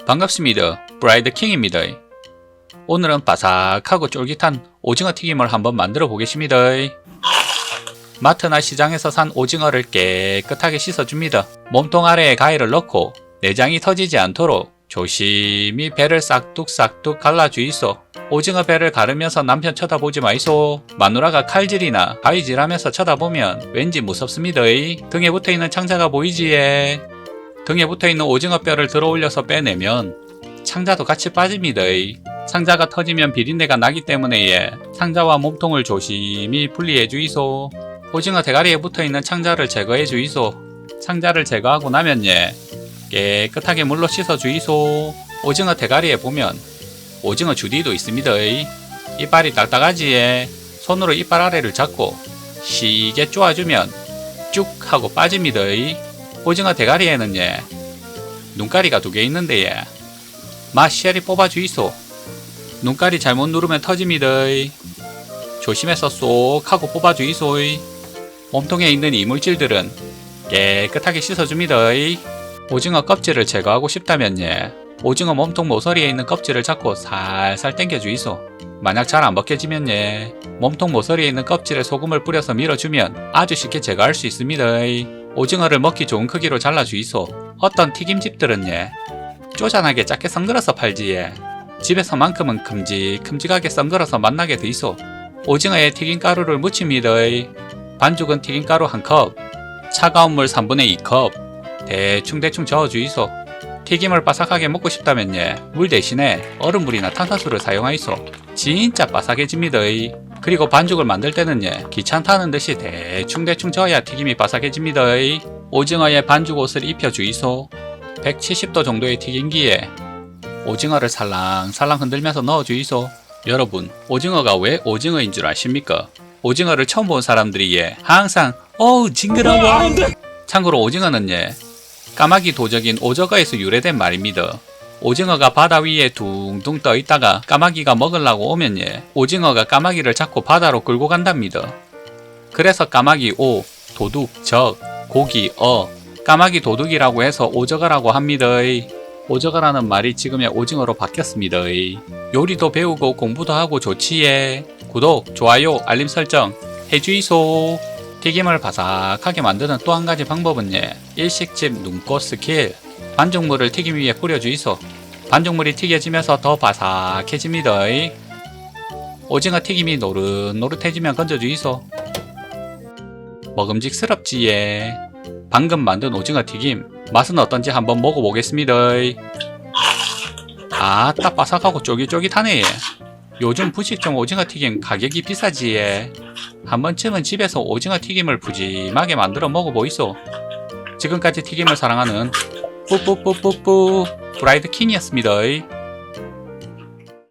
반갑습니다. 브라이드 킹입니다. 오늘은 바삭하고 쫄깃한 오징어 튀김을 한번 만들어 보겠습니다. 마트나 시장에서 산 오징어를 깨끗하게 씻어줍니다. 몸통 아래에 가위를 넣고 내장이 터지지 않도록 조심히 배를 싹둑싹둑 갈라주이소. 오징어 배를 가르면서 남편 쳐다보지 마이소. 마누라가 칼질이나 가위질하면서 쳐다보면 왠지 무섭습니다. 등에 붙어있는 창자가 보이지에. 등에 붙어있는 오징어 뼈를 들어 올려서 빼내면 창자도 같이 빠집니다. 창자가 터지면 비린내가 나기 때문에 창자와 몸통을 조심히 분리해 주이소. 오징어 대가리에 붙어있는 창자를 제거해 주이소. 창자를 제거하고 나면 깨끗하게 물로 씻어 주이소. 오징어 대가리에 보면 오징어 주디도 있습니다. 이빨이 딱딱하지에 손으로 이빨 아래를 잡고 시게 쪼아주면 쭉 하고 빠집니다. 오징어 대가리에는 눈가리가 2개 있는데 마쉘이 뽑아 주이소. 눈가리 잘못 누르면 터집니다. 조심해서 쏙 하고 뽑아 주이소. 몸통에 있는 이물질들은 깨끗하게 씻어줍니다. 오징어 껍질을 제거하고 싶다면 오징어 몸통 모서리에 있는 껍질을 잡고 살살 당겨 주이소. 만약 잘 안 벗겨지면 몸통 모서리에 있는 껍질에 소금을 뿌려서 밀어주면 아주 쉽게 제거할 수 있습니다. 오징어를 먹기 좋은 크기로 잘라 주이소. 어떤 튀김집들은 쪼잔하게 작게 썬글어서 팔지 집에서만큼은 큼직큼직하게 썬글어서 맛나게 돼 있어. 오징어에 튀김가루를 묻힙니다. 반죽은 튀김가루 1컵, 차가운 물 3분의 2컵 대충 저어 주이소. 튀김을 바삭하게 먹고 싶다면 물 대신에 얼음물이나 탄산수를 사용하이소. 진짜 바삭해집니다. 그리고 반죽을 만들 때는 귀찮다는 듯이 대충 저어야 튀김이 바삭해집니다. 오징어에 반죽옷을 입혀 주이소. 170도 정도의 튀김기에 오징어를 살랑살랑 흔들면서 넣어 주이소. 여러분, 오징어가 왜 오징어인 줄 아십니까? 오징어를 처음 본 사람들이 항상 어우 징그러워. 참고로 오징어는 까마귀 도적인 오저거에서 유래된 말입니다. 오징어가 바다 위에 둥둥 떠 있다가 까마귀가 먹으려고 오면 오징어가 까마귀를 잡고 바다로 끌고 간답니다. 그래서 까마귀 오, 도둑 적, 고기 어, 까마귀 도둑이라고 해서 오저거라고 합니다. 오저거라는 말이 지금의 오징어로 바뀌었습니다. 요리도 배우고 공부도 하고 좋지에. 구독, 좋아요, 알림 설정 해주이소. 튀김을 바삭하게 만드는 또 한 가지 방법은 일식집 눈꽃 스킬. 반죽물을 튀김 위에 뿌려주이소. 반죽물이 튀겨지면서 더 바삭해집니다. 오징어 튀김이 노릇노릇해지면 건져주이소. 먹음직스럽지에. 방금 만든 오징어 튀김 맛은 어떤지 한번 먹어보겠습니다. 아따 바삭하고 쫄깃쫄깃하네. 요즘 분식점 오징어 튀김 가격이 비싸지에. 한 번쯤은 집에서 오징어 튀김을 푸짐하게 만들어 먹어보이소. 지금까지 튀김을 사랑하는 뿌뿌뿌뿌뿌 브라이드 킹이었습니다.